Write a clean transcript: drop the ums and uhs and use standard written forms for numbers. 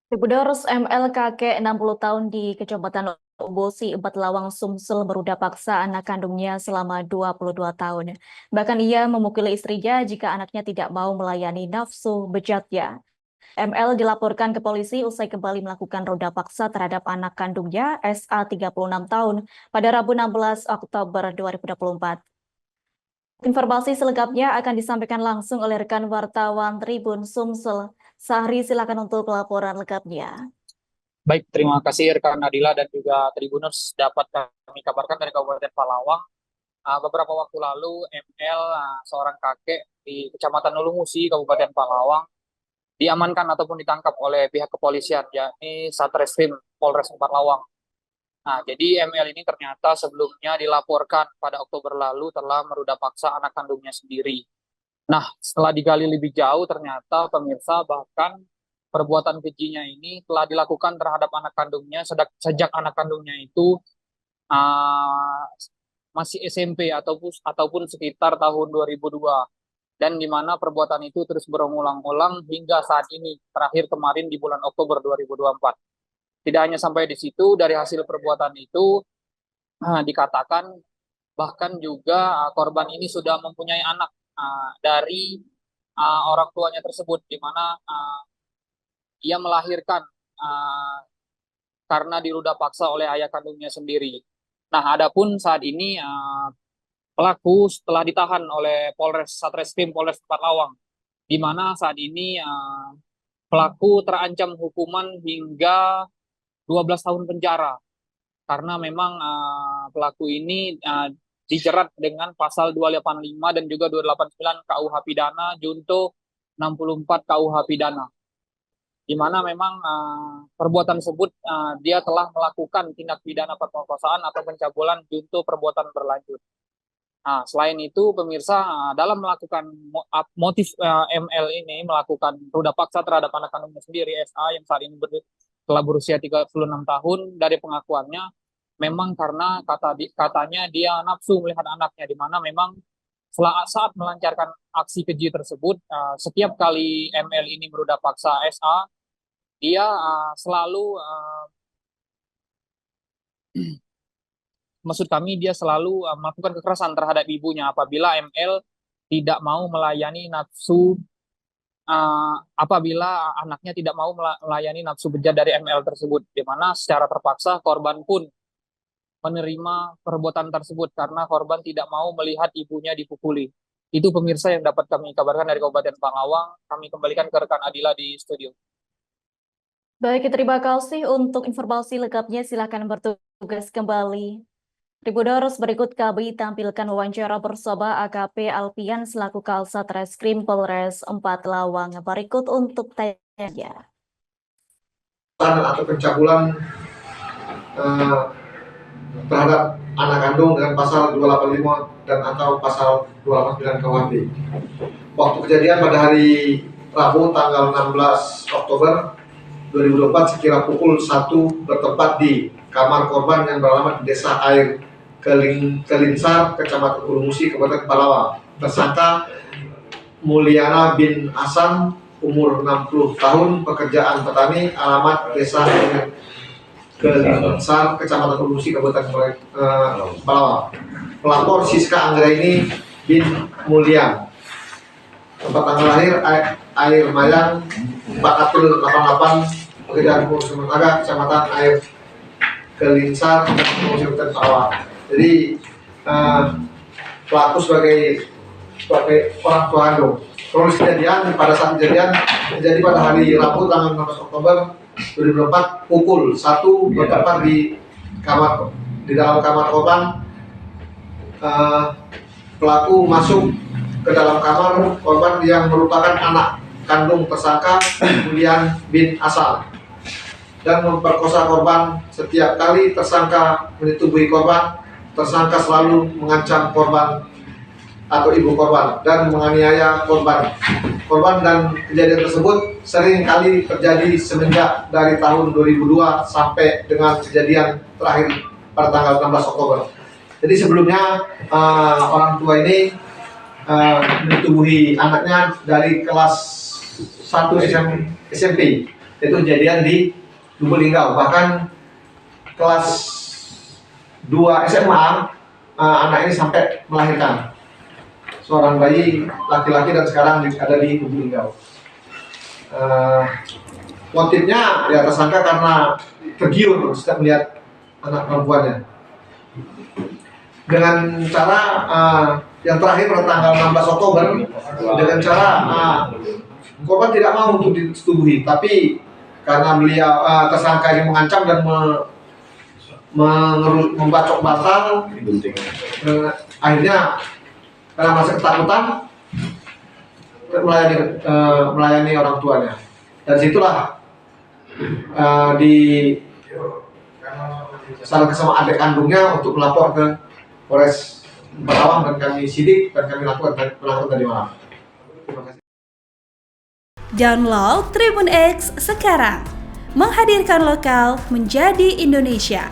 Tribuners ML kakek 60 tahun di Kecamatan Bosi, Lawang, Sumsel berudah paksa anak kandungnya selama 22 tahun. Bahkan ia memukuli istrinya jika anaknya tidak mau melayani nafsu bejatnya. ML dilaporkan ke polisi usai kembali melakukan roda paksa terhadap anak kandungnya SA 36 tahun pada Rabu 16 Oktober 2024. Informasi selengkapnya akan disampaikan langsung oleh rekan wartawan Tribun Sumsel. Sahri, silakan untuk laporan lengkapnya. Baik, terima kasih rekan Nadila dan juga Tribuners dapat kami kabarkan dari Kabupaten Palawang. Beberapa waktu lalu ML, seorang kakek di Kecamatan Nulumusi, Kabupaten Palawang, diamankan ataupun ditangkap oleh pihak kepolisian, yakni Satreskrim Polres Palawang. Nah, jadi ML ini ternyata sebelumnya dilaporkan pada Oktober lalu telah merudah paksa anak kandungnya sendiri. Nah, setelah digali lebih jauh, ternyata pemirsa bahkan perbuatan kejinya ini telah dilakukan terhadap anak kandungnya sejak anak kandungnya itu uh, masih SMP ataupun sekitar tahun 2002, dan di mana perbuatan itu terus berulang-ulang hingga saat ini, terakhir kemarin di bulan Oktober 2024. Tidak hanya sampai di situ, dari hasil perbuatan itu dikatakan bahkan juga korban ini sudah mempunyai anak dari orang tuanya tersebut, di mana ia melahirkan uh, karena dirudah paksa oleh ayah kandungnya sendiri. Nah, adapun saat ini pelaku setelah ditahan oleh Satreskrim Polres Lawang, di mana saat ini pelaku terancam hukuman hingga 12 tahun penjara karena memang pelaku ini dijerat dengan pasal 285 dan juga 289 KUH Pidana junto 64 KUH Pidana, di mana memang perbuatan tersebut dia telah melakukan tindak pidana pemerkosaan atau pencabulan junto perbuatan berlanjut. Nah, selain itu, pemirsa, dalam melakukan motif ML ini melakukan ruda paksa terhadap anak kandungnya sendiri, SA, yang saat ini telah berusia 36 tahun, dari pengakuannya, memang karena katanya dia nafsu melihat anaknya, di mana memang saat melancarkan aksi keji tersebut, setiap kali ML ini beruda paksa SA, dia selalu maksud kami dia selalu melakukan kekerasan terhadap ibunya apabila ML tidak mau melayani nafsu apabila anaknya tidak mau melayani nafsu bejat dari ML tersebut, di mana secara terpaksa korban pun menerima perbuatan tersebut karena korban tidak mau melihat ibunya dipukuli. Itu pemirsa yang dapat kami kabarkan dari Kabupaten Palawang. Kami kembalikan ke rekan Adila di studio. Baik, terima kasih untuk informasi lengkapnya. Silakan bertugas kembali. Tribuners, berikut kami tampilkan wawancara bersama AKP Alpian selaku Kalsat Reskrim Polres 4 Lawang. Berikut untuk tanya. Atau pencabulan terhadap anak kandung dengan pasal 285 dan atau pasal 289 KUHP. Waktu kejadian pada hari Rabu tanggal 16 Oktober 2024 sekira pukul 1 bertempat di kamar korban yang beralamat di Desa Air Kelinsar, Kecamatan Ulumusi, Kabupaten Palawang. Tersangka Mulyana bin Hasan, umur 60 tahun, pekerjaan petani, alamat Desa Kelinsar, Kecamatan Ulumusi, Kabupaten Palawang. Pelapor Siska Anggraini bin Mulyan. Tempat tanggal lahir Air Mayang 4 April 88, pekerjaan rumah tangga, Kecamatan Air Kelinsar, Kabupaten Palawang. Jadi pelaku sebagai orang tua kandung. Kronologis kejadian pada saat kejadian terjadi pada hari Rabu tanggal 16 Oktober 2024 pukul 1 bertempat di dalam kamar korban. Pelaku masuk ke dalam kamar korban yang merupakan anak kandung tersangka Mulyan bin Hasan dan memperkosa korban. Setiap kali tersangka menyetubuhi korban, tersangka selalu mengancam korban atau ibu korban dan menganiaya korban. Korban dan kejadian tersebut sering kali terjadi semenjak dari tahun 2002 sampai dengan kejadian terakhir pada tanggal 16 Oktober. Jadi sebelumnya orang tua ini menyetubuhi anaknya dari kelas 1 SMP Itu kejadian di Lubuk Linggau. Bahkan kelas 2 SMA anak ini sampai melahirkan seorang bayi laki-laki dan sekarang ada di Lubuk Linggau. Motifnya ya tersangka karena tergiur setiap melihat anak perempuannya. Dengan cara yang terakhir pada tanggal 16 Oktober dengan cara korban tidak mau untuk disetubuhi, tapi karena beliau tersangka ini mengancam dan membacok batal, akhirnya karena merasa ketakutan melayani orang tuanya. Dan situlah disarankan sama adik kandungnya untuk melapor ke Polres Pelawang dan kami sidik dan kami lakukan tadi malam. Terima kasih. Download Tribun X sekarang, menghadirkan lokal menjadi Indonesia.